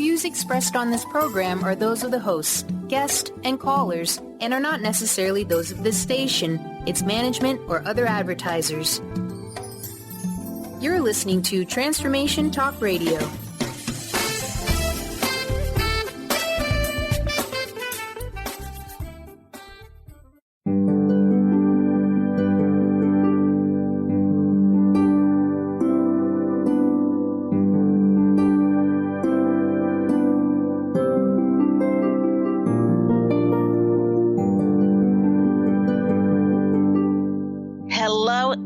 views expressed on this program are those of the host, guest, and callers, and are not necessarily those of this station, its management, or other advertisers. You're listening to Transformation Talk Radio.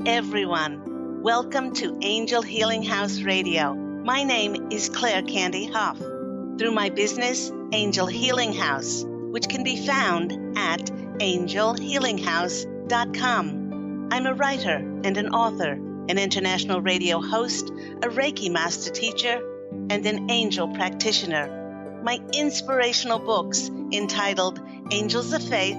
Everyone, welcome to Angel Healing House Radio. My name is Claire Candy Hough. Through my business, Angel Healing House, which can be found at angelhealinghouse.com. I'm a writer and an author, an international radio host, a Reiki master teacher, and an angel practitioner. My inspirational books entitled Angels of Faith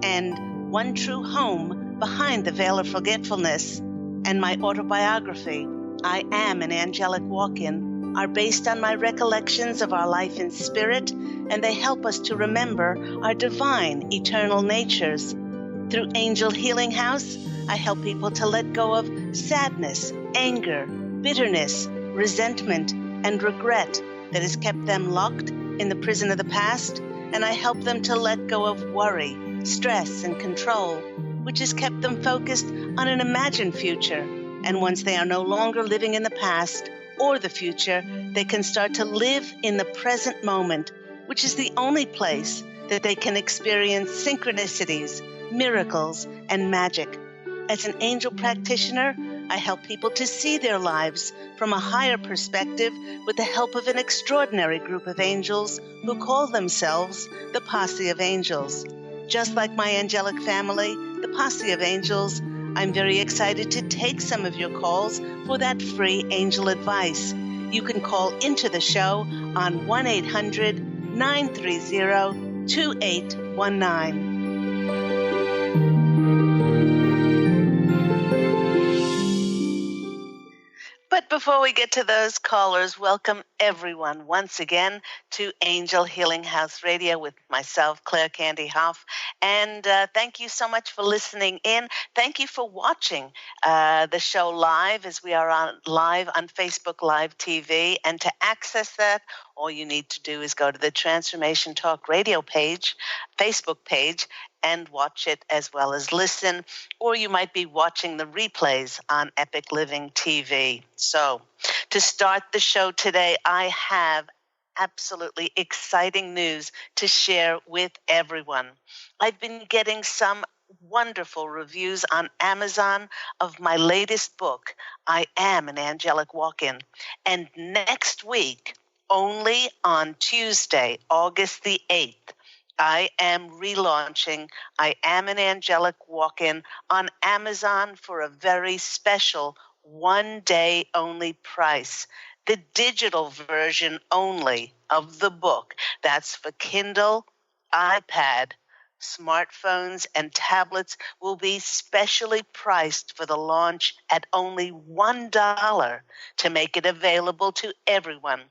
and One True Home Behind the Veil of Forgetfulness, and my autobiography, I Am an Angelic Walk-In, are based on my recollections of our life in spirit, and they help us to remember our divine, eternal natures. Through Angel Healing House, I help people to let go of sadness, anger, bitterness, resentment, and regret that has kept them locked in the prison of the past, and I help them to let go of worry, stress, and control, which has kept them focused on an imagined future. And once they are no longer living in the past or the future, they can start to live in the present moment, which is the only place that they can experience synchronicities, miracles, and magic. As an angel practitioner, I help people to see their lives from a higher perspective with the help of an extraordinary group of angels who call themselves the Posse of Angels. Just like my angelic family, the Posse of Angels, I'm very excited to take some of your calls for that free angel advice. You can call into the show on 1-800-930-2819. But before we get to those callers, welcome everyone once again to Angel Healing House Radio with myself, Claire Candy Hough. And thank you so much for listening in. Thank you for watching the show live, as we are live on Facebook Live TV. And to access that, all you need to do is go to the Transformation Talk Radio page, Facebook page, and watch it as well as listen, or you might be watching the replays on Epic Living TV. So, to start the show today, I have absolutely exciting news to share with everyone. I've been getting some wonderful reviews on Amazon of my latest book, I Am an Angelic Walk-In. And next week, only on Tuesday, August the 8th, I am relaunching I Am an Angelic Walk-In on Amazon for a very special one-day only price. The digital version only of the book. That's for Kindle, iPad, smartphones, and tablets will be specially priced for the launch at only $1 to make it available to everyone.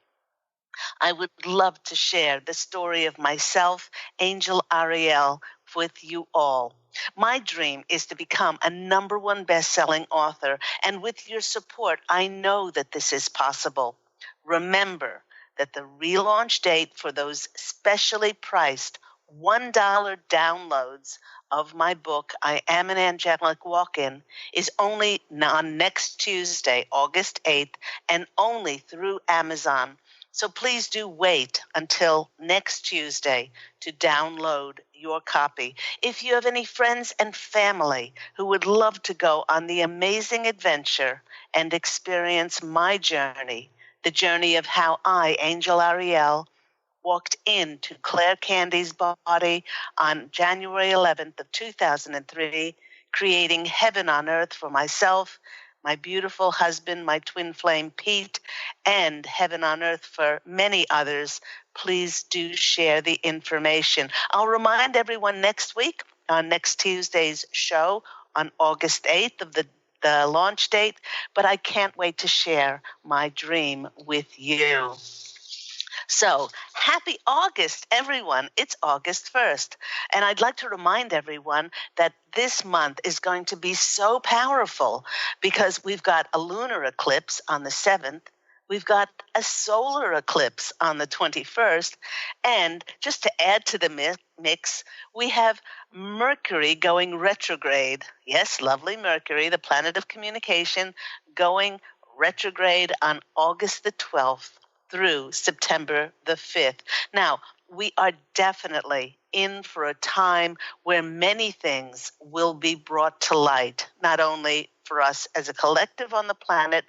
I would love to share the story of myself, Angel Ariel, with you all. My dream is to become a #1 best-selling author, and with your support, I know that this is possible. Remember that the relaunch date for those specially priced $1 downloads of my book, I Am an Angelic Walk-In, is only on next Tuesday, August 8th, and only through Amazon. So please do wait until next Tuesday to download your copy. If you have any friends and family who would love to go on the amazing adventure and experience my journey, the journey of how I, Angel Ariel, walked into Claire Candy's body on January 11th of 2003, creating heaven on earth for myself, my beautiful husband, my twin flame Pete, and heaven on earth for many others, please do share the information. I'll remind everyone next week on next Tuesday's show on August 8th of the launch date, but I can't wait to share my dream with you. So, happy August, everyone. It's August 1st. And I'd like to remind everyone that this month is going to be so powerful because we've got a lunar eclipse on the 7th. We've got a solar eclipse on the 21st. And just to add to the mix, we have Mercury going retrograde. Yes, lovely Mercury, the planet of communication, going retrograde on August the 12th through September the 5th. Now, we are definitely in for a time where many things will be brought to light, not only for us as a collective on the planet,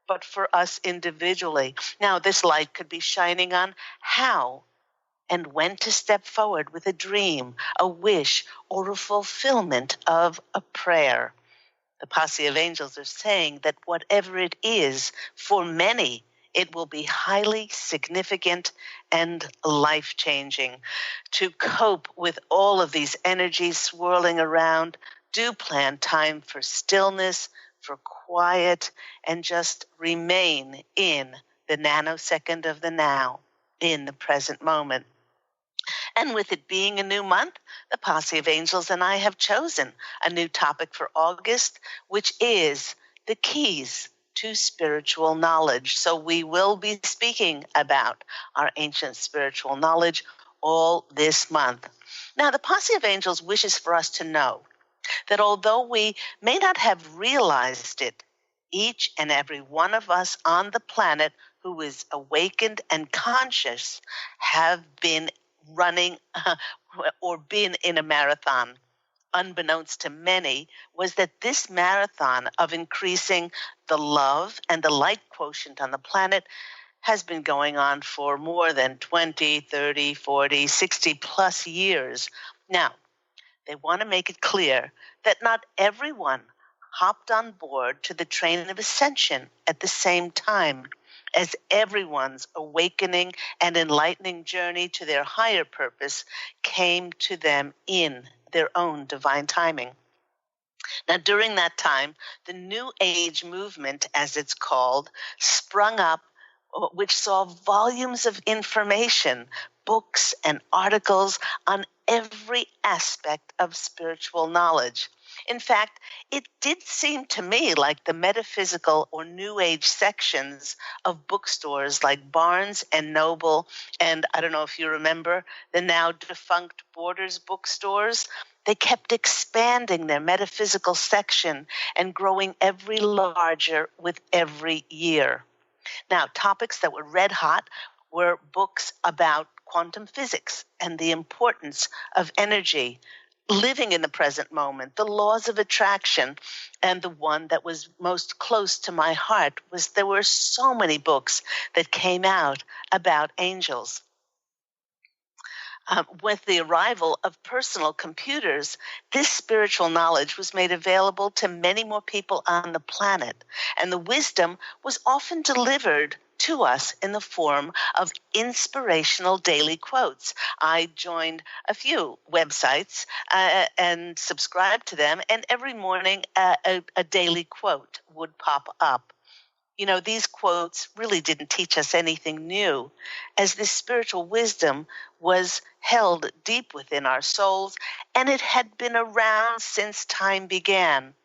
but for us individually. Now, this light could be shining on how and when to step forward with a dream, a wish, or a fulfillment of a prayer. The Posse of Angels are saying that whatever it is, for many, it will be highly significant and life-changing. To cope with all of these energies swirling around, do plan time for stillness, for quiet, and just remain in the nanosecond of the now, in the present moment. And with it being a new month, the Posse of Angels and I have chosen a new topic for August, which is the keys to spiritual knowledge. So we will be speaking about our ancient spiritual knowledge all this month. Now, the Posse of Angels wishes for us to know that although we may not have realized it, each and every one of us on the planet who is awakened and conscious have been running or been in a marathon. Unbeknownst to many, was that this marathon of increasing the love and the light quotient on the planet has been going on for more than 20, 30, 40, 60 plus years. Now, they want to make it clear that not everyone hopped on board to the train of ascension at the same time, as everyone's awakening and enlightening journey to their higher purpose came to them in their own divine timing. Now, during that time, the New Age movement, as it's called, sprung up, which saw volumes of information, books and articles on every aspect of spiritual knowledge. In fact, it did seem to me like the metaphysical or New Age sections of bookstores like Barnes and Noble, and I don't know if you remember the now defunct Borders bookstores, they kept expanding their metaphysical section and growing ever larger with every year. Now, topics that were red hot were books about quantum physics and the importance of energy, living in the present moment, the laws of attraction, and the one that was most close to my heart was there were so many books that came out about angels. With the arrival of personal computers, this spiritual knowledge was made available to many more people on the planet, and the wisdom was often delivered to us in the form of inspirational daily quotes. I joined a few websites and subscribed to them, and every morning a daily quote would pop up. You know, these quotes really didn't teach us anything new, as this spiritual wisdom was held deep within our souls, and it had been around since time began.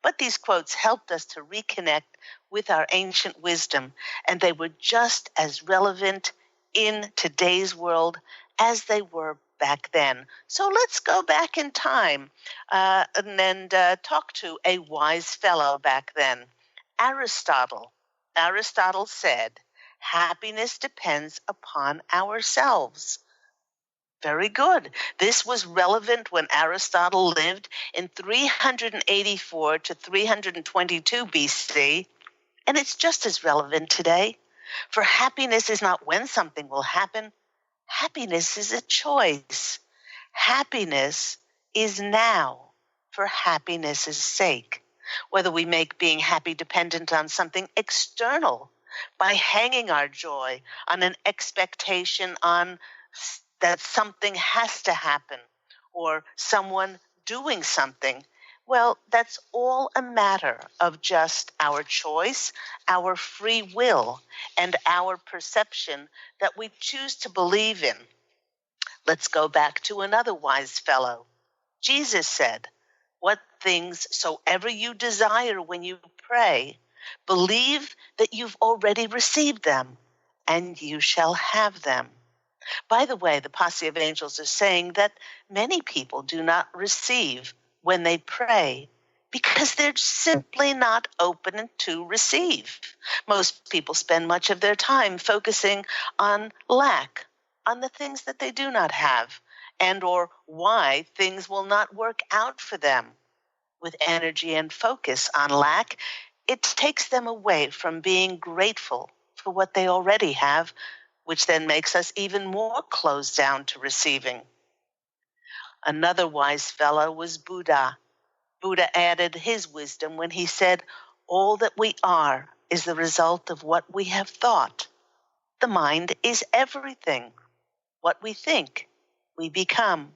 But these quotes helped us to reconnect with our ancient wisdom, and they were just as relevant in today's world as they were back then. So let's go back in time and talk to a wise fellow back then, Aristotle. Aristotle said, happiness depends upon ourselves. Very good. This was relevant when Aristotle lived in 384 to 322 BC, and it's just as relevant today. For happiness is not when something will happen. Happiness is a choice. Happiness is now for happiness' sake. Whether we make being happy dependent on something external by hanging our joy on an expectation on that something has to happen or someone doing something, Well, that's all a matter of just our choice, our free will, and our perception that we choose to believe in. Let's go back to another wise fellow. Jesus said, "What things soever you desire when you pray, believe that you've already received them, and you shall have them." By the way, the Posse of Angels is saying that many people do not receive when they pray because they're simply not open to receive. Most people spend much of their time focusing on lack, on the things that they do not have, and or why things will not work out for them. With energy and focus on lack, it takes them away from being grateful for what they already have, which then makes us even more closed down to receiving. Another wise fellow was Buddha. Buddha added his wisdom when he said, "All that we are is the result of what we have thought. The mind is everything. What we think, we become."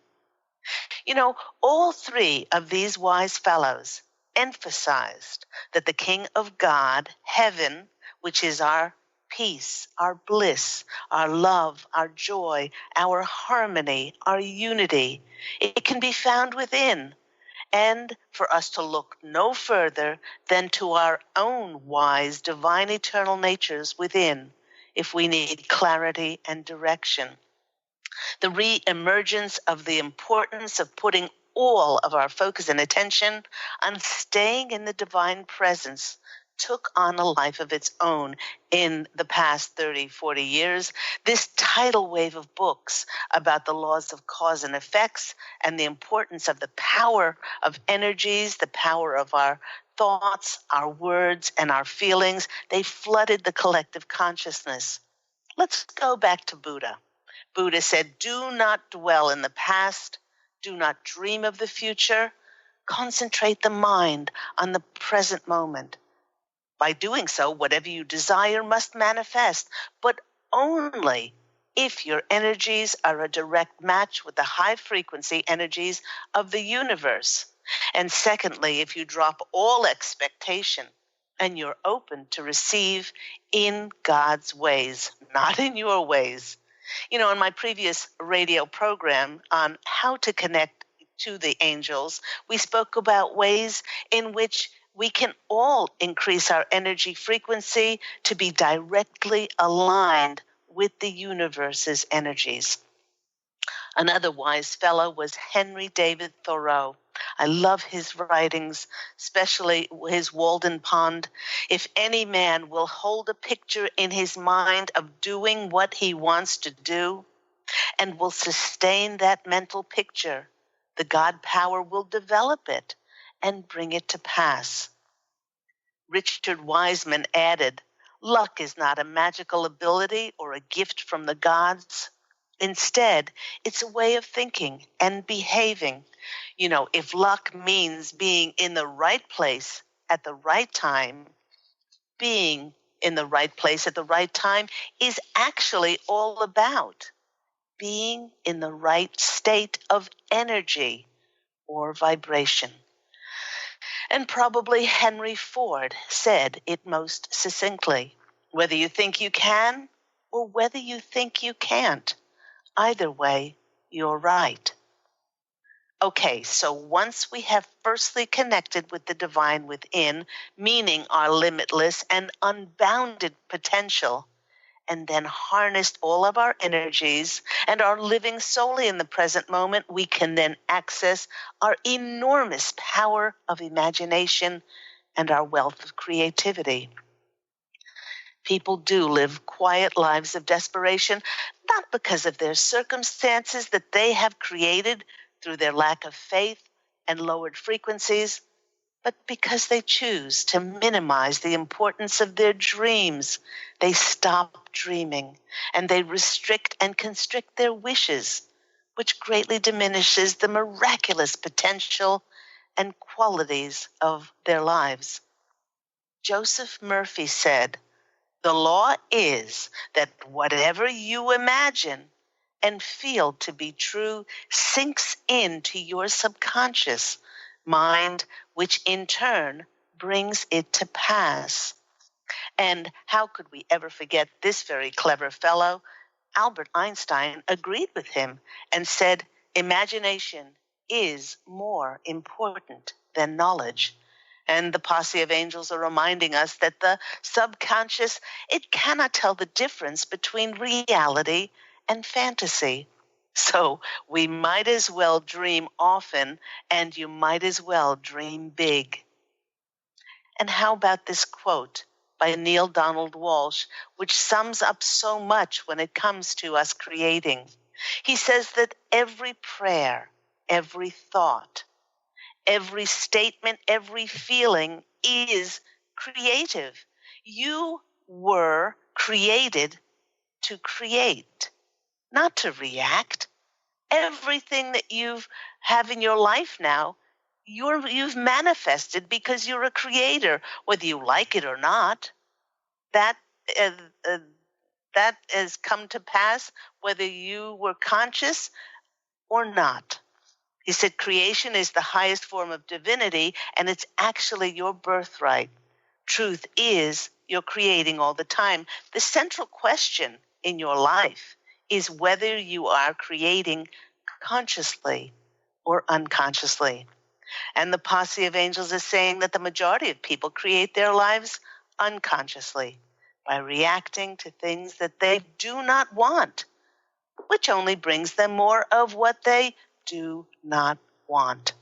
You know, all three of these wise fellows emphasized that the King of God, heaven, which is our peace, our bliss, our love, our joy, our harmony, our unity, it can be found within, and for us to look no further than to our own wise, divine, eternal natures within if we need clarity and direction. The re-emergence of the importance of putting all of our focus and attention on staying in the divine presence took on a life of its own in the past 30, 40 years. This tidal wave of books about the laws of cause and effects and the importance of the power of energies, the power of our thoughts, our words, and our feelings, they flooded the collective consciousness. Let's go back to Buddha. Buddha said, "Do not dwell in the past. Do not dream of the future. Concentrate the mind on the present moment. By doing so, whatever you desire must manifest, but only if your energies are a direct match with the high frequency energies of the universe. And secondly, if you drop all expectation and you're open to receive in God's ways, not in your ways." You know, in my previous radio program on how to connect to the angels, we spoke about ways in which we can all increase our energy frequency to be directly aligned with the universe's energies. Another wise fellow was Henry David Thoreau. I love his writings, especially his Walden Pond. "If any man will hold a picture in his mind of doing what he wants to do and will sustain that mental picture, the God power will develop it and bring it to pass." Richard Wiseman added, "Luck is not a magical ability or a gift from the gods. Instead, it's a way of thinking and behaving. You know, if luck means being in the right place at the right time, being in the right place at the right time is actually all about being in the right state of energy or vibration." And probably Henry Ford said it most succinctly, "Whether you think you can or whether you think you can't, either way, you're right." Okay, so once we have firstly connected with the divine within, meaning our limitless and unbounded potential, and then harnessed all of our energies and are living solely in the present moment, we can then access our enormous power of imagination and our wealth of creativity. People do live quiet lives of desperation, not because of their circumstances that they have created through their lack of faith and lowered frequencies, but because they choose to minimize the importance of their dreams. They stop dreaming, and they restrict and constrict their wishes, which greatly diminishes the miraculous potential and qualities of their lives. Joseph Murphy said, "The law is that whatever you imagine and feel to be true sinks into your subconscious, mind, which in turn brings it to pass. And how could we ever forget this very clever fellow? Albert Einstein agreed with him and said, imagination is more important than knowledge. And the Posse of Angels are reminding us that the subconscious, it cannot tell the difference between reality and fantasy. So we might as well dream often, and you might as well dream big. And how about this quote by Neil Donald Walsh, which sums up so much when it comes to us creating? He says that every prayer, every thought, every statement, every feeling is creative. You were created to create, not to react. Everything that you have in your life now, you've manifested because you're a creator, whether you like it or not. That uh, uh, that has come to pass whether you were conscious or not. He said creation is the highest form of divinity, and it's actually your birthright. Truth is, you're creating all the time. The central question in your life is whether you are creating consciously or unconsciously. And the Posse of Angels is saying that the majority of people create their lives unconsciously by reacting to things that they do not want, which only brings them more of what they do not want.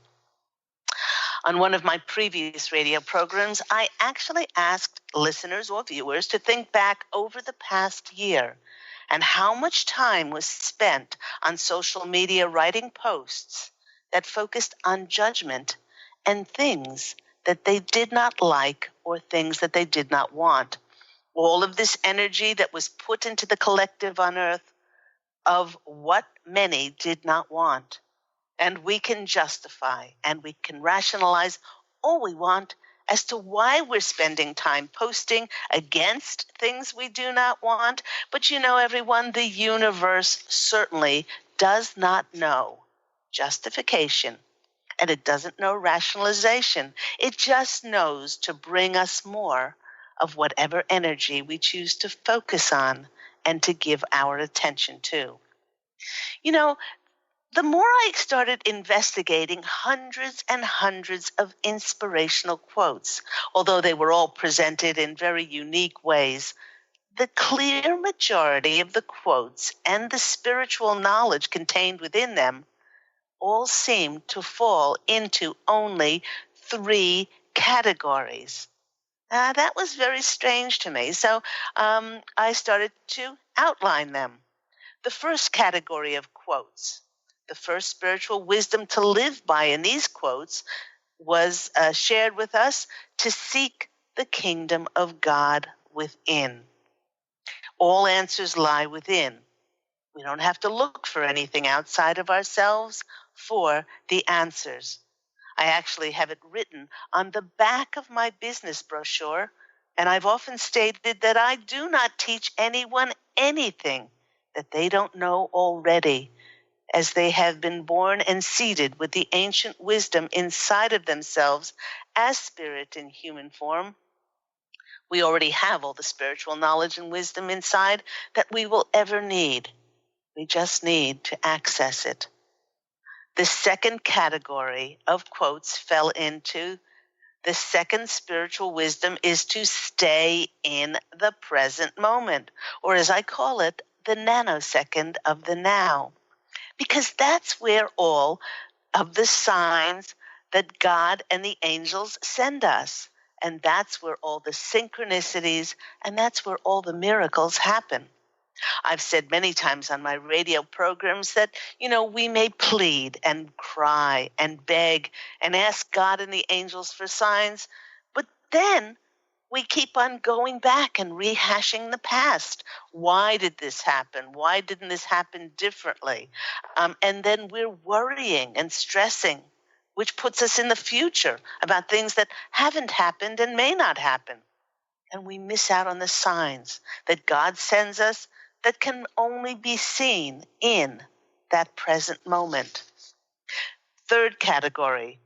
On one of my previous radio programs, I actually asked listeners or viewers to think back over the past year and how much time was spent on social media writing posts that focused on judgment and things that they did not like or things that they did not want. All of this energy that was put into the collective on earth of what many did not want. And we can justify and we can rationalize all we want as to why we're spending time posting against things we do not want. But you know, everyone, the universe certainly does not know justification, and it doesn't know rationalization. It just knows to bring us more of whatever energy we choose to focus on and to give our attention to. You know, the more I started investigating hundreds and hundreds of inspirational quotes, although they were all presented in very unique ways, the clear majority of the quotes and the spiritual knowledge contained within them all seemed to fall into only three categories. That was very strange to me, so I started to outline them. The first category of quotes, the first spiritual wisdom to live by in these quotes was shared with us to seek the kingdom of God within. All answers lie within. We don't have to look for anything outside of ourselves for the answers. I actually have it written on the back of my business brochure, and I've often stated that I do not teach anyone anything that they don't know already, as they have been born and seated with the ancient wisdom inside of themselves as spirit in human form. We already have all the spiritual knowledge and wisdom inside that we will ever need. We just need to access it. The second category of quotes fell into the second spiritual wisdom is to stay in the present moment, or as I call it, the nanosecond of the now. Because that's where all of the signs that God and the angels send us. And that's where all the synchronicities and that's where all the miracles happen. I've said many times on my radio programs that, we may plead and cry and beg and ask God and the angels for signs, but then we keep on going back and rehashing the past. Why did this happen? Why didn't this happen differently? And then we're worrying and stressing, which puts us in the future about things that haven't happened and may not happen. And we miss out on the signs that God sends us that can only be seen in that present moment. Third category,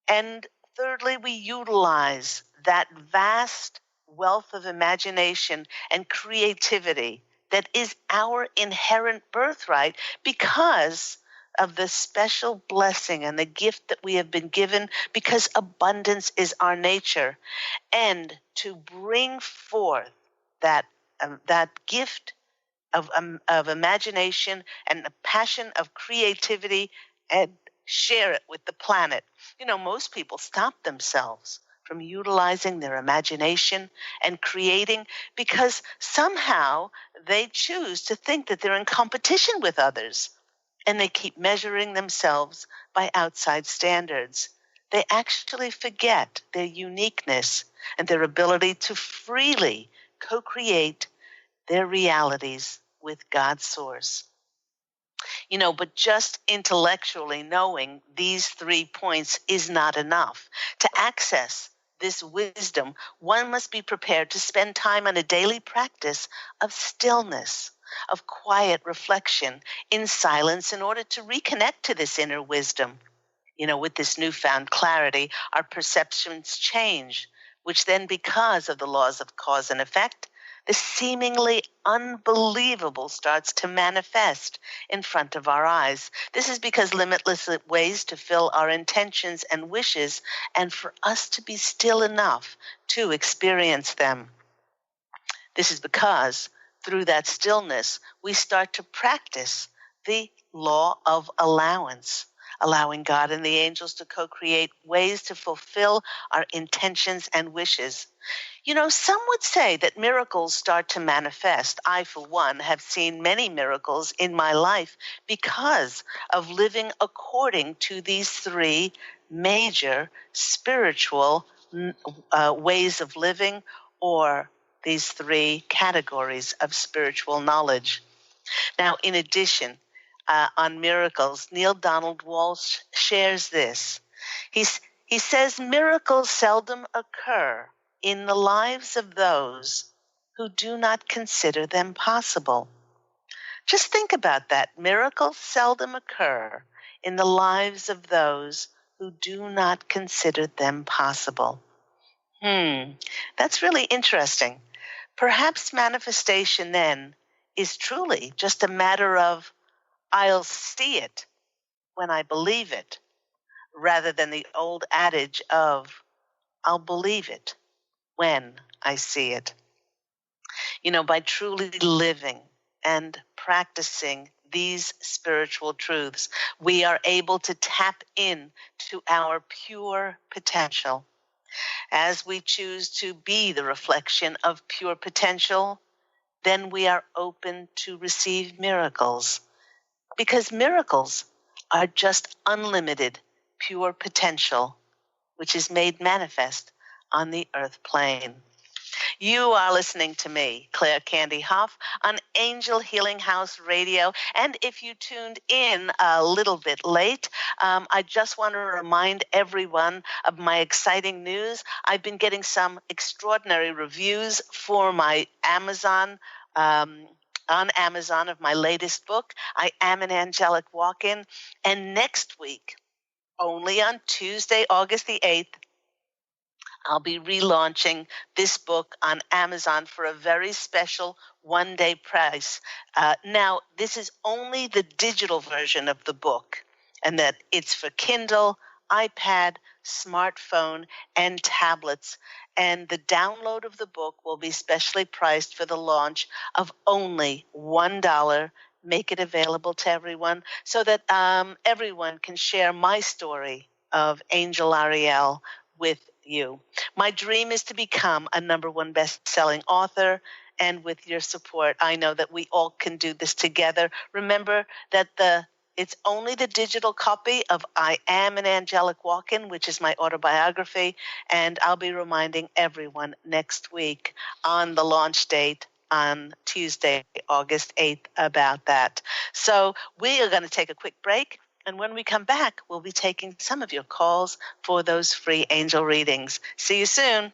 And thirdly, we utilize that vast wealth of imagination and creativity that is our inherent birthright because of the special blessing and the gift that we have been given, because abundance is our nature. And to bring forth that gift of imagination and a passion of creativity and share it with the planet. Most people stop themselves from utilizing their imagination and creating because somehow they choose to think that they're in competition with others, and they keep measuring themselves by outside standards. They actually forget their uniqueness and their ability to freely co-create their realities with God's source. But just intellectually knowing these 3 points is not enough. To access this wisdom, one must be prepared to spend time on a daily practice of stillness, of quiet reflection in silence in order to reconnect to this inner wisdom. With this newfound clarity, our perceptions change, which then, because of the laws of cause and effect, the seemingly unbelievable starts to manifest in front of our eyes. This is because limitless ways to fill our intentions and wishes, and for us to be still enough to experience them. This is because through that stillness, we start to practice the law of allowance, allowing God and the angels to co-create ways to fulfill our intentions and wishes. Some would say that miracles start to manifest. I, for one, have seen many miracles in my life because of living according to these 3 major spiritual ways of living, or these 3 categories of spiritual knowledge. Now, in addition, on miracles, Neil Donald Walsh shares this. He says miracles seldom occur in the lives of those who do not consider them possible. Just think about that. Miracles seldom occur in the lives of those who do not consider them possible. That's really interesting. Perhaps manifestation then is truly just a matter of I'll see it when I believe it, rather than the old adage of I'll believe it when I see it. By truly living and practicing these spiritual truths, we are able to tap in to our pure potential. As we choose to be the reflection of pure potential, then we are open to receive miracles, because miracles are just unlimited pure potential, which is made manifest on the earth plane. You are listening to me, Claire Candy Hough, on Angel Healing House Radio. And if you tuned in a little bit late, I just want to remind everyone of my exciting news. I've been getting some extraordinary reviews for my Amazon on Amazon of my latest book, I Am an Angelic Walk-In. And next week, only on Tuesday, August the 8th, I'll be relaunching this book on Amazon for a very special one-day price. Now, this is only the digital version of the book, and that it's for Kindle, iPad, smartphone, and tablets. And the download of the book will be specially priced for the launch of only $1. Make it available to everyone so that everyone can share my story of Angel Ariel with you. My dream is to become a #1 best-selling author, and with your support, I know that we all can do this together. Remember that it's only the digital copy of I Am an Angelic Walk-In, which is my autobiography, and I'll be reminding everyone next week on the launch date on Tuesday, August 8th, about that. So we are going to take a quick break. And when we come back, we'll be taking some of your calls for those free angel readings. See you soon.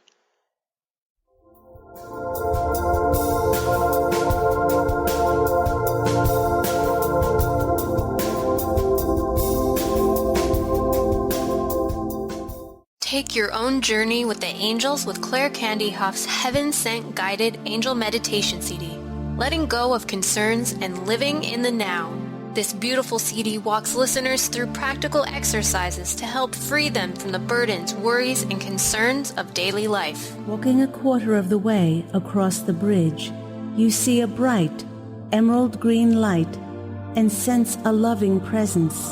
Take your own journey with the angels with Claire Candy Hough's Heaven-Sent Guided Angel Meditation CD, letting go of concerns and living in the now. This beautiful CD walks listeners through practical exercises to help free them from the burdens, worries, and concerns of daily life. Walking a quarter of the way across the bridge, you see a bright, emerald green light and sense a loving presence.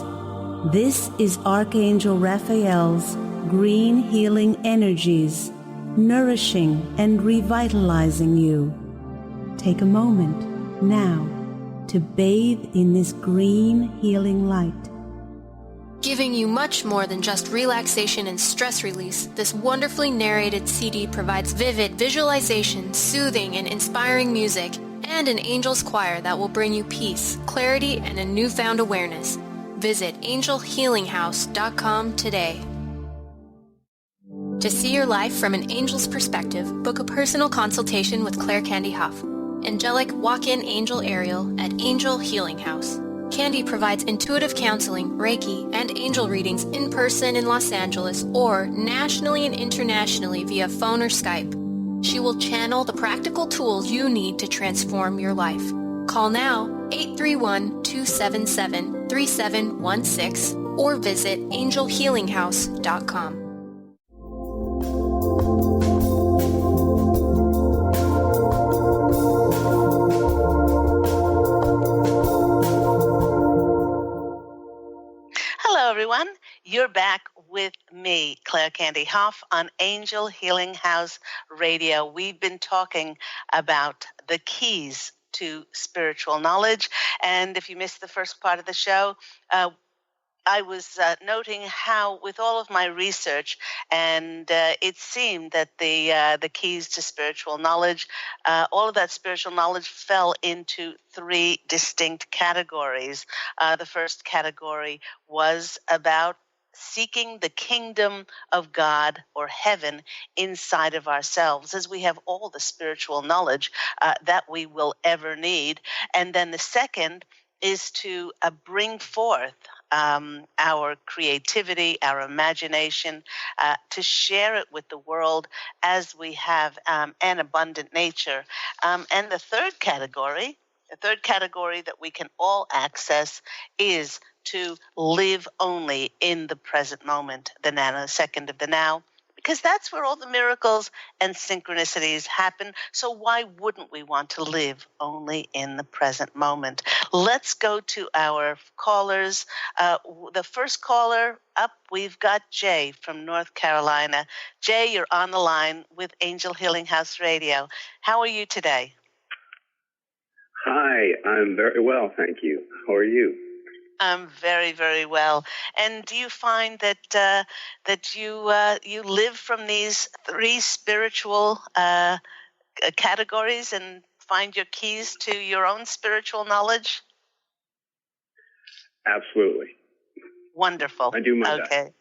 This is Archangel Raphael's green healing energies, nourishing and revitalizing you. Take a moment now to bathe in this green healing light. Giving you much more than just relaxation and stress release, this wonderfully narrated CD provides vivid visualization, soothing and inspiring music, and an angel's choir that will bring you peace, clarity, and a newfound awareness. Visit angelhealinghouse.com today. To see your life from an angel's perspective, book a personal consultation with Claire Candy Hough, angelic walk-in angel Ariel at Angel Healing House. Candy provides intuitive counseling, Reiki, and angel readings in person in Los Angeles or nationally and internationally via phone or Skype. She will channel the practical tools you need to transform your life. Call now 831-277-3716 or visit angelhealinghouse.com. Hello, everyone. You're back with me, Claire Candy Hough, on Angel Healing House Radio. We've been talking about the keys to spiritual knowledge. And if you missed the first part of the show, I was noting how, with all of my research, and it seemed that the keys to spiritual knowledge, all of that spiritual knowledge fell into three distinct categories. The first category was about seeking the kingdom of God or heaven inside of ourselves, as we have all the spiritual knowledge that we will ever need. And then the second is to bring forth our creativity, our imagination, to share it with the world as we have an abundant nature. And the third category that we can all access is to live only in the present moment, the nanosecond of the now, because that's where all the miracles and synchronicities happen. So why wouldn't we want to live only in the present moment? Let's go to our callers. The first caller up, we've got Jay from North Carolina. Jay, you're on the line with Angel Healing House Radio. How are you today? Hi, I'm very well, thank you. How are you? I'm very, very well. And do you find that that you live from these three spiritual categories and find your keys to your own spiritual knowledge? Absolutely. Wonderful. I do my best. Okay.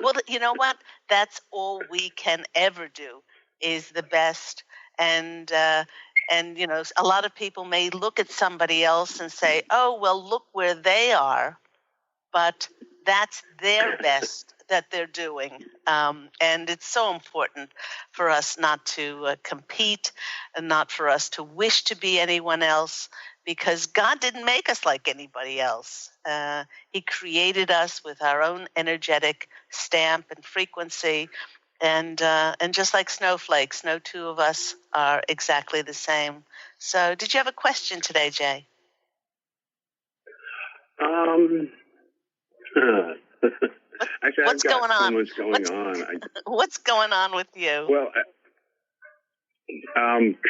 Well, you know what? That's all we can ever do is the best. And you know, a lot of people may look at somebody else and say, oh, well, look where they are. But that's their best that they're doing. And it's so important for us not to compete and not for us to wish to be anyone else, because God didn't make us like anybody else. He created us with our own energetic stamp and frequency. And just like snowflakes, no two of us are exactly the same. So did you have a question today, Jay? Actually, what's I've got going on? so much going on. What's going on with you? Well,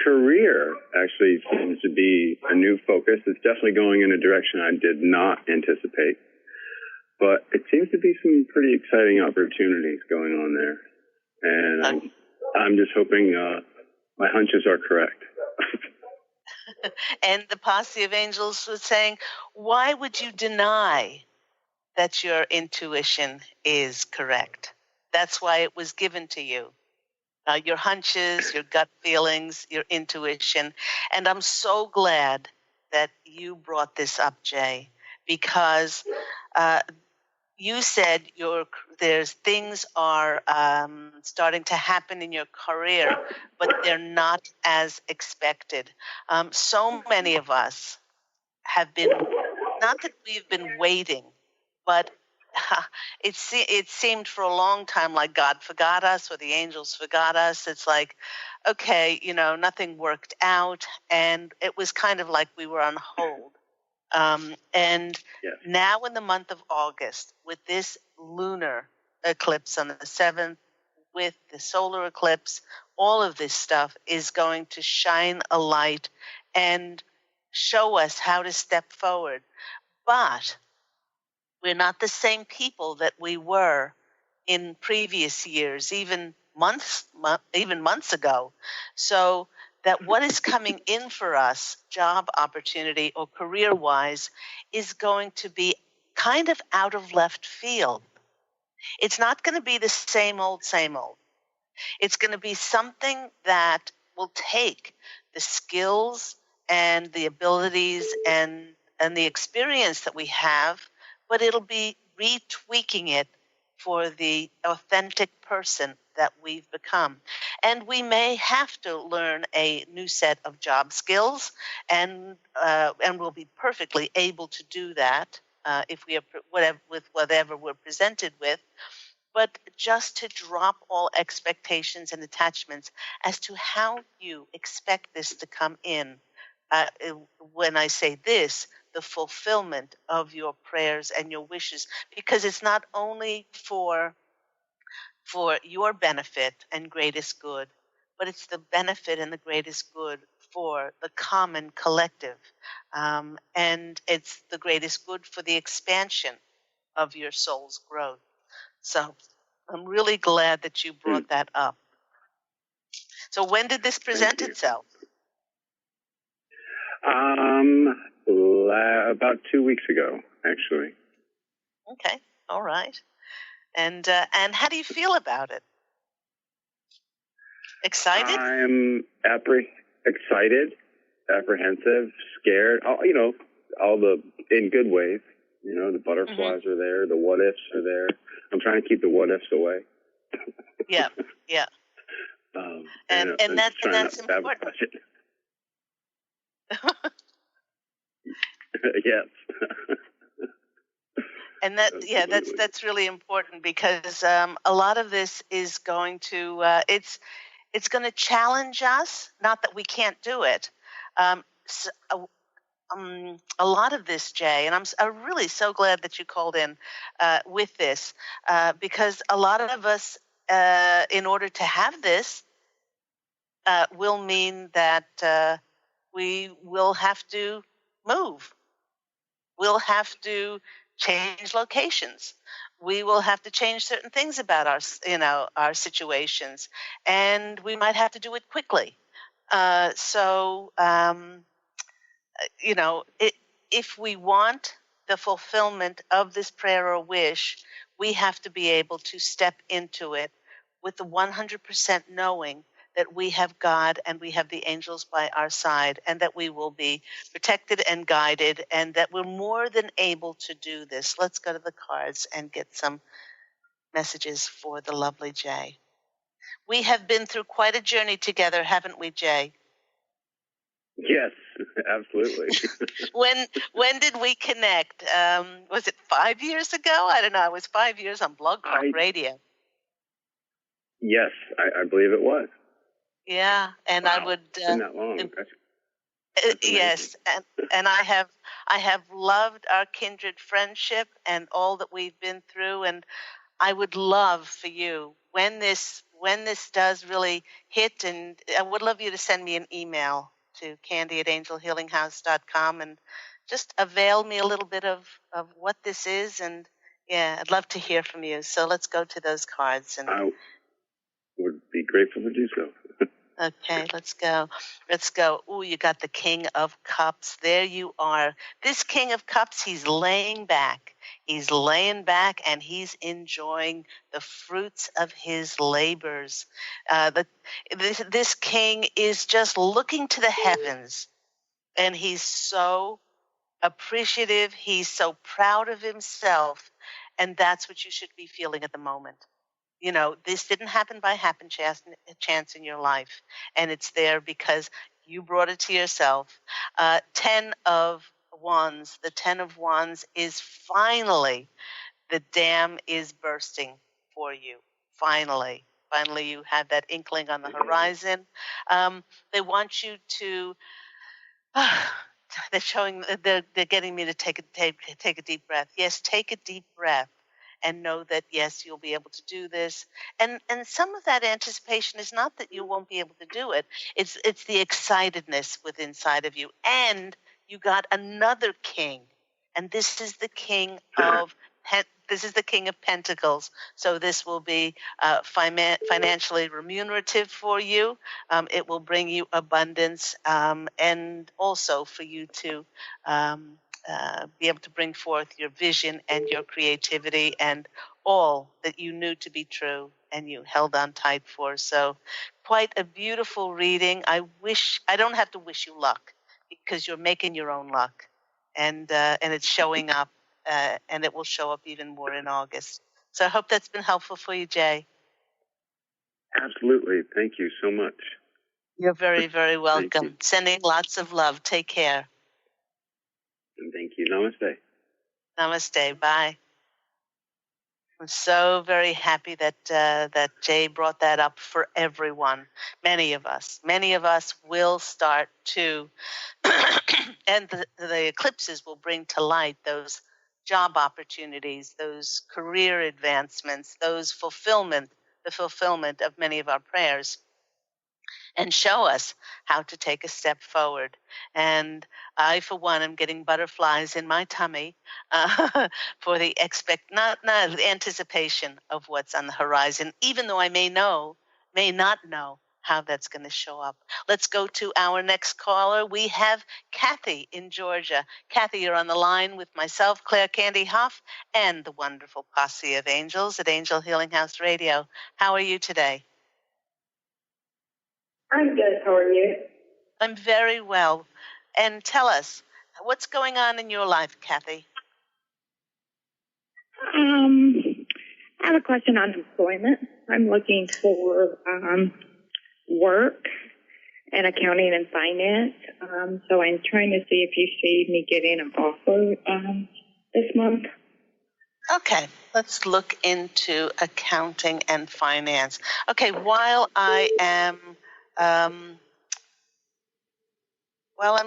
career actually seems to be a new focus. It's definitely going in a direction I did not anticipate. But it seems to be some pretty exciting opportunities going on there. And I'm just hoping my hunches are correct. And the Posse of Angels was saying, why would you deny that your intuition is correct? That's why it was given to you. Your hunches, your gut feelings, your intuition. And I'm so glad that you brought this up, Jay, because you said there's things are starting to happen in your career, but they're not as expected. So many of us have been, not that we've been waiting, but it seemed for a long time like God forgot us or the angels forgot us. It's like, okay, nothing worked out, and it was kind of like we were on hold. And Yes. now in the month of August, with this lunar eclipse on the 7th, with the solar eclipse, all of this stuff is going to shine a light and show us how to step forward. But we're not the same people that we were in previous years, even months ago. So that what is coming in for us, job opportunity or career-wise, is going to be kind of out of left field. It's not going to be the same old, same old. It's going to be something that will take the skills and the abilities and the experience that we have, but it'll be retweaking it for the authentic person that we've become. And we may have to learn a new set of job skills, and we'll be perfectly able to do that if we are with whatever we're presented with. But just to drop all expectations and attachments as to how you expect this to come in. When I say this, the fulfillment of your prayers and your wishes, because it's not only for your benefit and greatest good, but it's the benefit and the greatest good for the common collective. And it's the greatest good for the expansion of your soul's growth. So I'm really glad that you brought that up. So when did this present itself? About 2 weeks ago, actually. Okay, all right. And how do you feel about it? Excited? I'm excited, apprehensive, scared. All the in good ways. The butterflies are there. The what ifs are there. I'm trying to keep the what ifs away. Yeah. And that's important. Yes. And that's really important, because a lot of this is going to it's going to challenge us. Not that we can't do it. A lot of this, Jay, and I'm really so glad that you called in with this, because a lot of us, in order to have this, will mean that we will have to move. We'll have to change locations. We will have to change certain things about our situations, and we might have to do it quickly. If we want the fulfillment of this prayer or wish, we have to be able to step into it with the 100% knowing that we have God and we have the angels by our side, and that we will be protected and guided, and that we're more than able to do this. Let's go to the cards and get some messages for the lovely Jay. We have been through quite a journey together, haven't we, Jay? Yes, absolutely. When did we connect? Was it 5 years ago? I don't know. It was 5 years on Blog Talk Radio. Yes, I believe it was. Yeah, and wow. I would. It's been that long. Yes, and I have loved our kindred friendship and all that we've been through, and I would love for you, when this does really hit, and I would love you to send me an email to candy@angelhealinghouse.com and just avail me a little bit of what this is. And yeah, I'd love to hear from you. So let's go to those cards. And I would be grateful to do so. Okay, let's go. Ooh, you got the King of Cups. There you are. This King of Cups, he's laying back. He's laying back, and he's enjoying the fruits of his labors. This king is just looking to the heavens, and he's so appreciative. He's so proud of himself, And that's what you should be feeling at the moment. You know, this didn't happen by chance in your life, and it's there because you brought it to yourself. 10 of Wands. The 10 of Wands is finally, the dam is bursting for you. Finally you have that inkling on the horizon. They want you to they're getting me to take a deep breath. Yes, take a deep breath and know that, yes, you'll be able to do this. And some of that anticipation is not that you won't be able to do it. It's the excitedness within inside of you. And you got another king. And this is the king of Pentacles. So this will be financially remunerative for you. It will bring you abundance, and also for you to be able to bring forth your vision and your creativity and all that you knew to be true and you held on tight for. So quite a beautiful reading. I don't have to wish you luck, because you're making your own luck, and it's showing up, and it will show up even more in August. So I hope that's been helpful for you, Jay. Absolutely. Thank you so much. You're very, very welcome. Sending lots of love. Take care. And thank you. Namaste. Namaste. Bye. I'm so very happy that Jay brought that up for everyone. Many of us will start to, and the eclipses will bring to light those job opportunities, those career advancements, the fulfillment of many of our prayers, and show us how to take a step forward. And I, for one, am getting butterflies in my tummy for the anticipation of what's on the horizon, even though I may not know how that's going to show up. Let's go to our next caller. We have Kathy in Georgia. Kathy, you're on the line with myself, Claire Candy Hough, and the wonderful Posse of Angels at Angel Healing House Radio. How are you today? I'm good. How are you? I'm very well. And tell us, what's going on in your life, Kathy? I have a question on employment. I'm looking for work in accounting and finance. So I'm trying to see if you see me getting an offer this month. Okay, let's look into accounting and finance. Okay, while I'm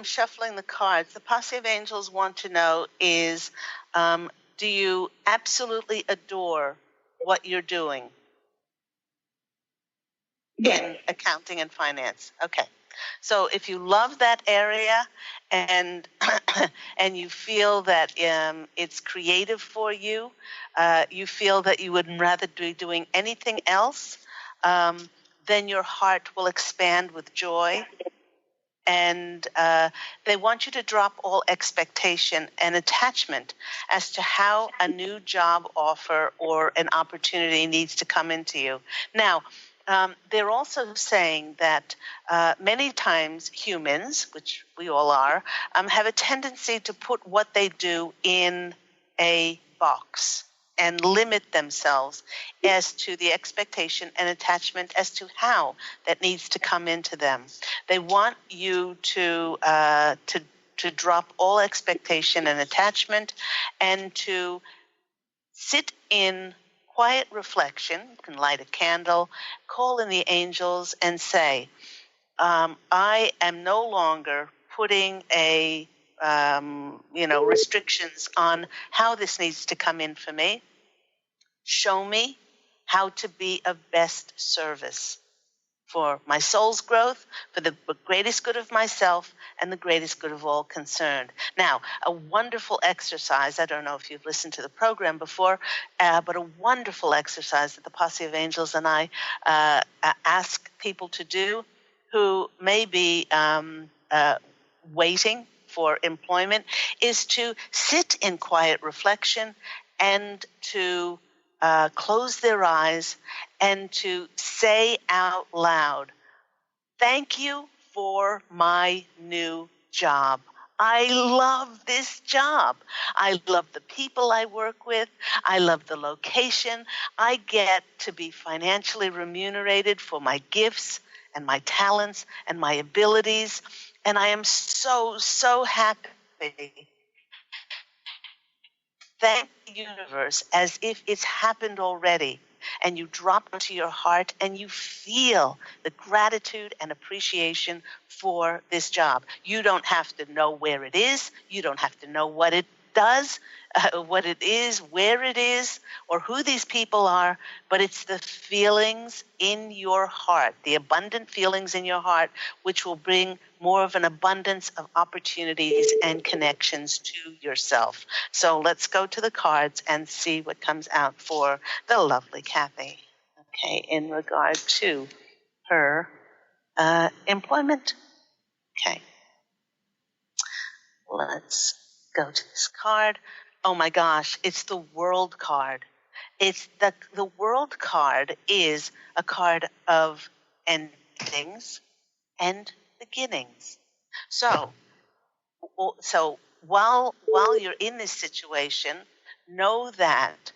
shuffling the cards, the Posse of Angels want to know is, do you absolutely adore what you're doing in accounting and finance? Okay. So if you love that area and and you feel that it's creative for you, you feel that you would rather be doing anything else, then your heart will expand with joy. And they want you to drop all expectation and attachment as to how a new job offer or an opportunity needs to come into you. Now, they're also saying that many times humans, which we all are, have a tendency to put what they do in a box and limit themselves as to the expectation and attachment as to how that needs to come into them. They want you to drop all expectation and attachment and to sit in quiet reflection. You can light a candle, call in the angels, and say, I am no longer putting restrictions on how this needs to come in for me. Show me how to be of best service for my soul's growth, for the greatest good of myself, and the greatest good of all concerned. Now, a wonderful exercise, I don't know if you've listened to the program before, but a wonderful exercise that the Posse of Angels and I ask people to do who may be waiting for employment is to sit in quiet reflection and to close their eyes and to say out loud, thank you for my new job. I love this job. I love the people I work with. I love the location. I get to be financially remunerated for my gifts and my talents and my abilities. And I am so, so happy. Thank the universe as if it's happened already. And you drop into your heart and you feel the gratitude and appreciation for this job. You don't have to know where it is. You don't have to know what it does, what it is, where it is, or who these people are, but it's the feelings in your heart, the abundant feelings in your heart, which will bring more of an abundance of opportunities and connections to yourself. So let's go to the cards and see what comes out for the lovely Kathy, okay, in regard to her employment. Okay, let's go to this card. Oh my gosh, it's the World card. It's the World card is a card of endings and beginnings. So while you're in this situation, know that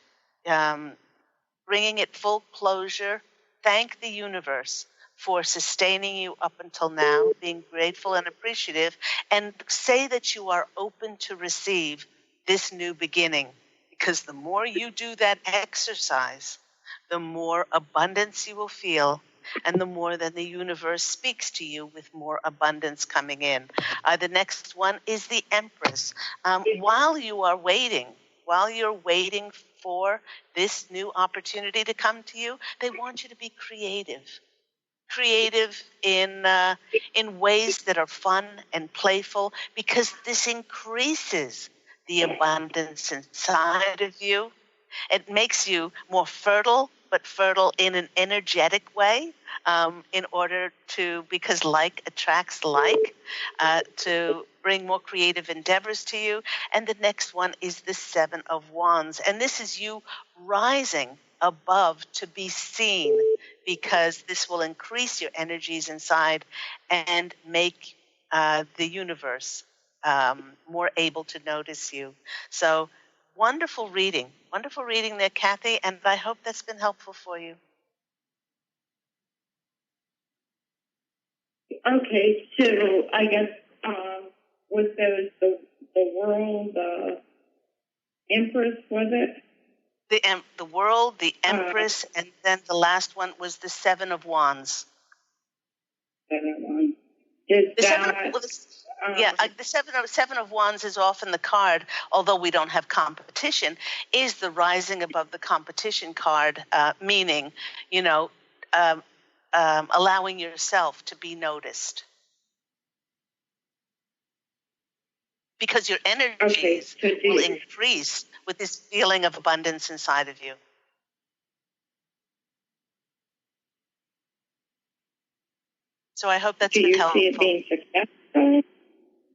bringing it full closure, thank the universe for sustaining you up until now, being grateful and appreciative, and say that you are open to receive this new beginning. Because the more you do that exercise, the more abundance you will feel, and the more that the universe speaks to you with more abundance coming in. The next one is the Empress. While you're waiting for this new opportunity to come to you, they want you to be creative in ways that are fun and playful, because this increases the abundance inside of you. It makes you more fertile, but fertile in an energetic way, because like attracts like, to bring more creative endeavors to you. And the next one is the Seven of Wands. And this is you rising above to be seen, because this will increase your energies inside and make the universe more able to notice you. So wonderful reading there, Kathy, and I hope that's been helpful for you. Okay, so I guess was those the world, Empress, was it? The World, the Empress, and then the last one was the Seven of Wands. The Seven of Wands is often the card, although we don't have competition, is the rising above the competition card, meaning, allowing yourself to be noticed. Because your energies will increase with this feeling of abundance inside of you. So I hope that's been helpful. Do you see it being successful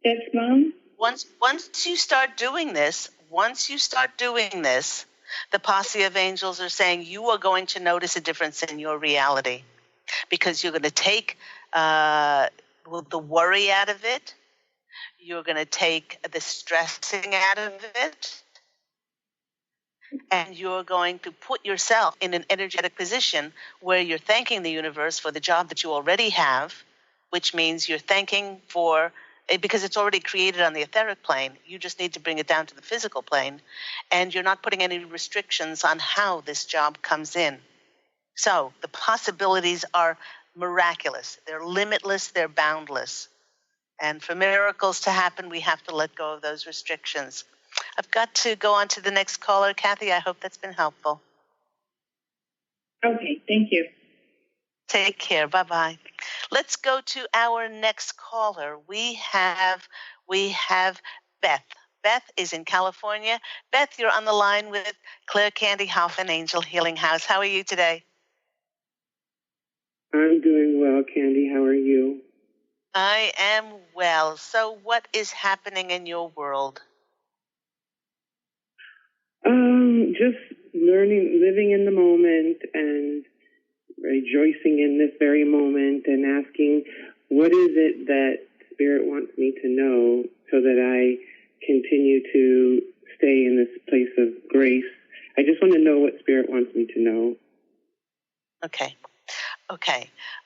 this month? Once you start doing this, the Posse of Angels are saying you are going to notice a difference in your reality, because you're going to take the worry out of it. You're going to take the stressing out of it. And you're going to put yourself in an energetic position where you're thanking the universe for the job that you already have, which means you're thanking for it because it's already created on the etheric plane. You just need to bring it down to the physical plane. And you're not putting any restrictions on how this job comes in. So the possibilities are miraculous. They're limitless. They're boundless. And for miracles to happen, we have to let go of those restrictions. I've got to go on to the next caller. Kathy, I hope that's been helpful. Okay, thank you. Take care. Bye-bye. Let's go to our next caller. We have Beth. Beth is in California. Beth, you're on the line with Claire Candy Hough and Angel Healing House. How are you today? I'm doing well, Candy. How are you? I am well. So what is happening in your world? Just living in the moment and rejoicing in this very moment and asking, what is it that Spirit wants me to know so that I continue to stay in this place of grace. I just want to know what Spirit wants me to know. Okay.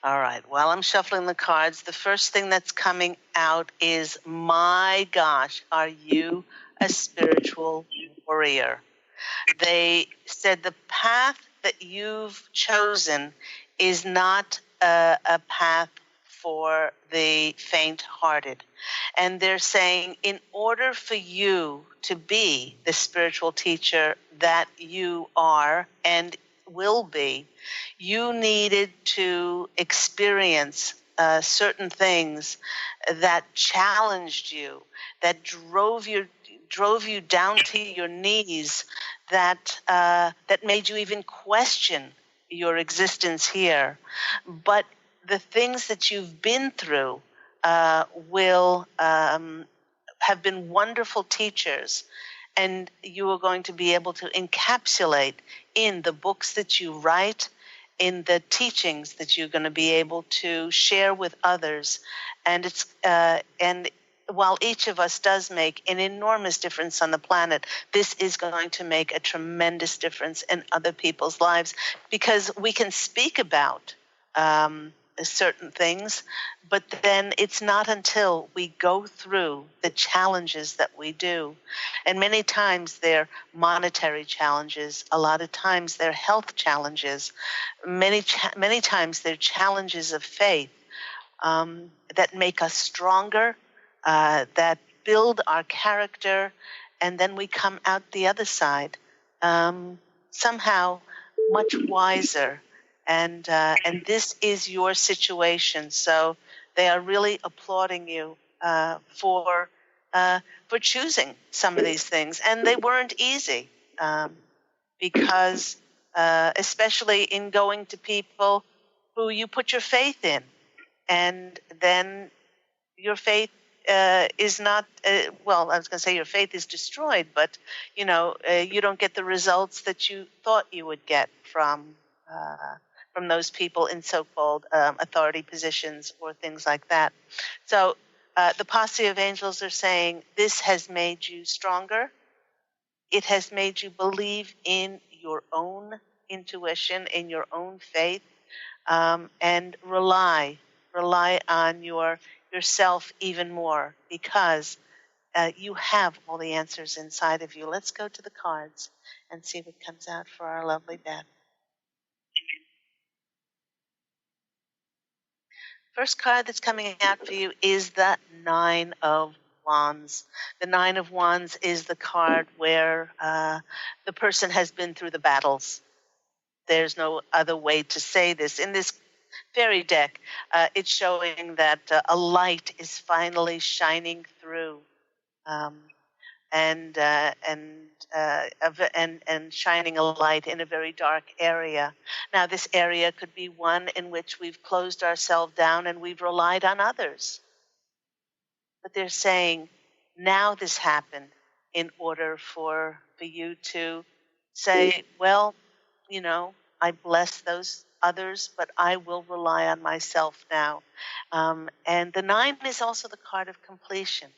All right. While I'm shuffling the cards, the first thing that's coming out is, my gosh, are you a spiritual warrior? They said the path that you've chosen is not a path for the faint-hearted. And they're saying, in order for you to be the spiritual teacher that you are and will be, you needed to experience certain things that challenged you, that drove you down to your knees, that made you even question your existence here. But the things that you've been through will have been wonderful teachers, and you are going to be able to encapsulate in the books that you write, in the teachings that you're going to be able to share with others. And while each of us does make an enormous difference on the planet, this is going to make a tremendous difference in other people's lives, because we can speak about certain things, but then it's not until we go through the challenges that we do. And many times they're monetary challenges. A lot of times they're health challenges. Many times they're challenges of faith that make us stronger, that build our character, and then we come out the other side somehow much wiser. And this is your situation. So they are really applauding you for choosing some of these things. And they weren't easy because especially in going to people who you put your faith in. And then your faith is not, I was going to say your faith is destroyed, but, you don't get the results that you thought you would get from those people in so-called authority positions or things like that. So the Posse of Angels are saying this has made you stronger. It has made you believe in your own intuition, in your own faith, and rely on yourself even more, because you have all the answers inside of you. Let's go to the cards and see what comes out for our lovely Beth. First card that's coming out for you is the Nine of Wands. The Nine of Wands is the card where the person has been through the battles. There's no other way to say this. In this fairy deck, it's showing that a light is finally shining through, and shining a light in a very dark area. Now, this area could be one in which we've closed ourselves down and we've relied on others. But they're saying, now this happened in order for you to say, well, I bless those others, but I will rely on myself now. And the 9 is also the card of completion.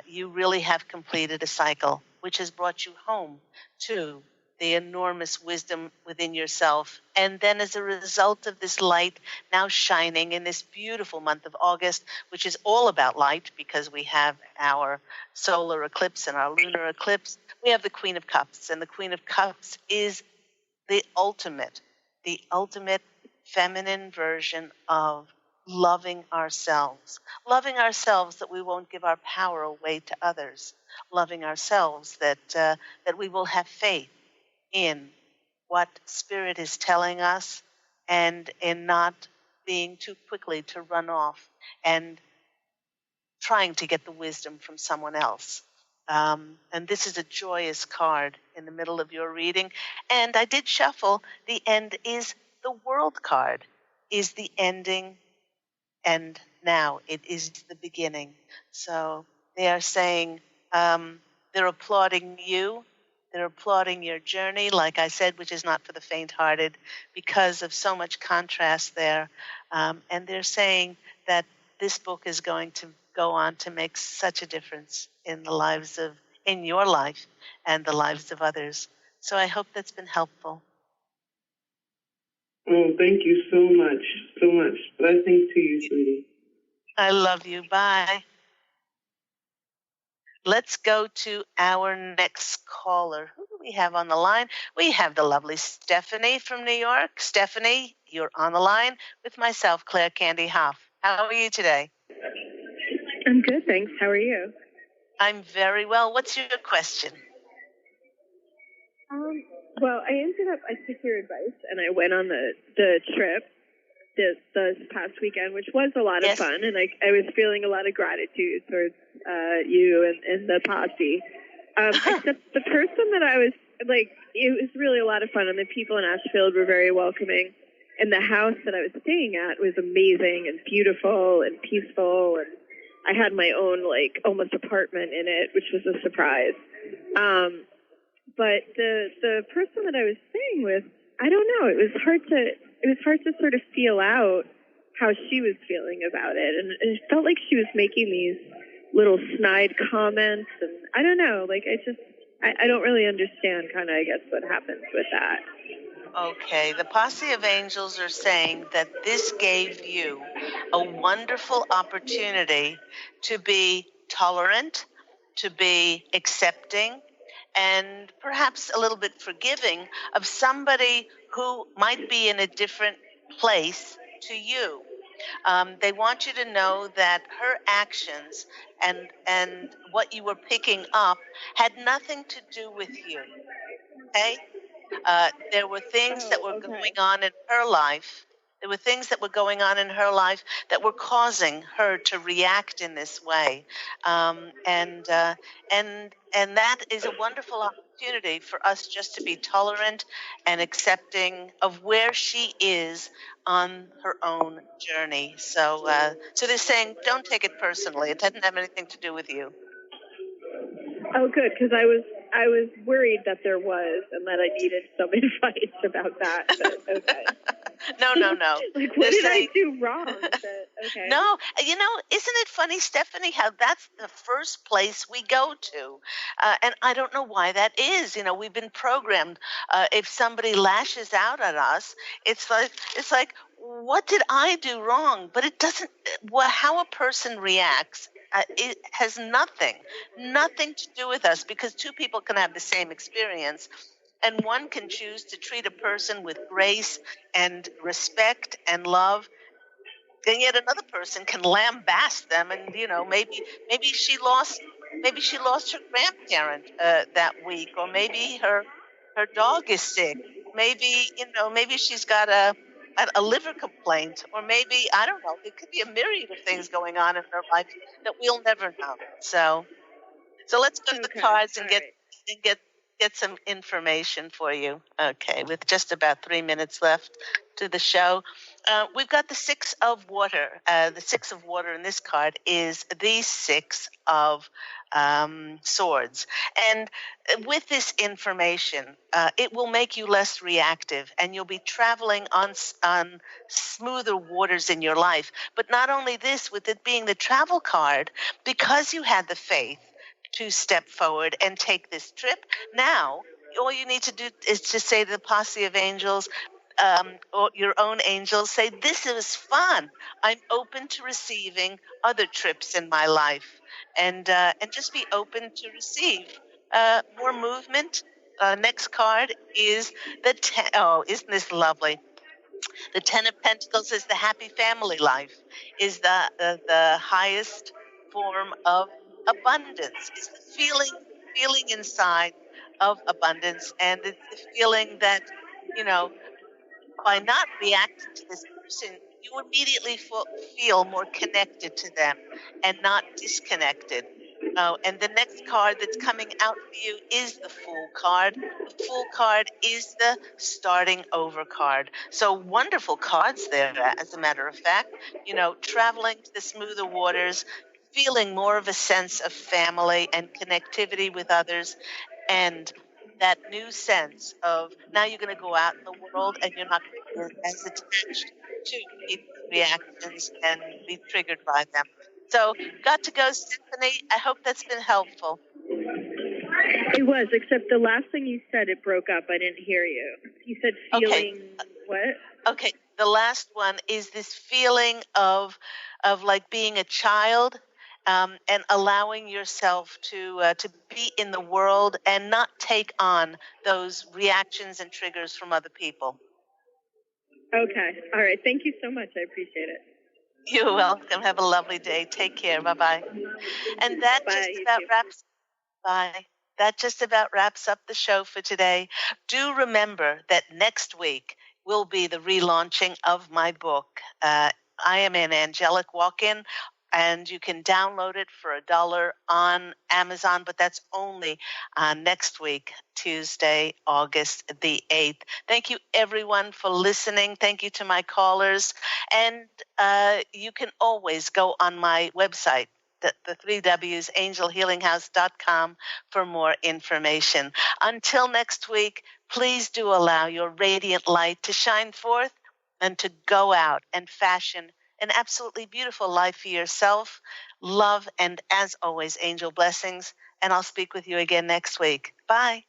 You really have completed a cycle, which has brought you home to the enormous wisdom within yourself. And then as a result of this light now shining in this beautiful month of August, which is all about light because we have our solar eclipse and our lunar eclipse, we have the Queen of Cups. And the Queen of Cups is the ultimate feminine version of loving ourselves that we won't give our power away to others, loving ourselves that we will have faith in what Spirit is telling us, and in not being too quickly to run off and trying to get the wisdom from someone else. And this is a joyous card in the middle of your reading. And I did shuffle. The end is the World card, is the ending, and now it is the beginning. So they are saying they're applauding you. They're applauding your journey, like I said, which is not for the faint-hearted because of so much contrast there. And they're saying that this book is going go on to make such a difference in your life and the lives of others. So I hope that's been helpful. Oh, thank you so much. So much. Blessings to you, sweetie. I love you. Bye. Let's go to our next caller. Who do we have on the line? We have the lovely Stephanie from New York. Stephanie, you're on the line with myself, Claire Candy Hough. How are you today? I'm good, thanks. How are you? I'm very well. What's your question? Well, I took your advice and I went on the trip this past weekend, which was a lot of fun, and I was feeling a lot of gratitude towards you and the posse. Except the person that I was like, it was really a lot of fun, and the people in Ashfield were very welcoming, and the house that I was staying at was amazing and beautiful and peaceful, and I had my own like almost apartment in it, which was a surprise. But the person that I was staying with, I don't know. It was hard to sort of feel out how she was feeling about it, and it felt like she was making these little snide comments, and I don't know. Like I don't really understand kind of, I guess, what happens with that. Okay, the Posse of Angels are saying that this gave you a wonderful opportunity to be tolerant, to be accepting, and perhaps a little bit forgiving of somebody who might be in a different place to you. They want you to know that her actions and what you were picking up had nothing to do with you. Okay? There were things that were going on in her life. There were things that were going on in her life that were causing her to react in this way, and that is a wonderful opportunity for us just to be tolerant and accepting of where she is on her own journey. So they're saying, don't take it personally. It doesn't have anything to do with you. Oh, good, because I was worried that there was, and that I needed some advice about that. But okay. No. Like, what did I do wrong? Okay. No, isn't it funny, Stephanie, how that's the first place we go to? And I don't know why that is. We've been programmed. If somebody lashes out at us, it's like, what did I do wrong? But it doesn't, how a person reacts, it has nothing to do with us, because two people can have the same experience. And one can choose to treat a person with grace and respect and love, and yet another person can lambaste them. And maybe she lost her grandparent that week, or maybe her dog is sick. Maybe she's got a liver complaint, or maybe, I don't know. There could be a myriad of things going on in her life that we'll never know. So let's go to the cards and get some information for you. Okay, with just about 3 minutes left to the show. We've got the Six of Water. The Six of Water in this card is the Six of Swords. And with this information, it will make you less reactive, and you'll be traveling on smoother waters in your life. But not only this, with it being the travel card, because you had the faith to step forward and take this trip, now all you need to do is to say to the Posse of Angels, or your own angels, say, this is fun. I'm open to receiving other trips in my life, and just be open to receive more movement. Next card is isn't this lovely? The Ten of Pentacles is the happy family life, is the highest form of abundance. It's the feeling inside of abundance, and it's the feeling that, by not reacting to this person, you immediately feel more connected to them and not disconnected. And the next card that's coming out for you is the Fool card. The Fool card is the starting over card. So wonderful cards there, as a matter of fact. Traveling to the smoother waters, feeling more of a sense of family and connectivity with others, and that new sense of now you're going to go out in the world and you're not going to be as attached to people's reactions and be triggered by them. So got to go, Stephanie. I hope that's been helpful. It was, except the last thing you said, it broke up. I didn't hear you. You said feeling what? Okay, the last one is this feeling of like being a child, and allowing yourself to be in the world and not take on those reactions and triggers from other people. Okay. All right. Thank you so much. I appreciate it. You're welcome. Have a lovely day. Take care. Bye-bye. And that just about wraps up the show for today. Do remember that next week will be the relaunching of my book. I am an angelic walk-in, and you can download it for $1 on Amazon, but that's only next week, Tuesday, August the 8th. Thank you, everyone, for listening. Thank you to my callers. And you can always go on my website, the 3 W's, angelhealinghouse.com, for more information. Until next week, please do allow your radiant light to shine forth and to go out and fashion an absolutely beautiful life for yourself. Love, and as always, angel blessings. And I'll speak with you again next week. Bye.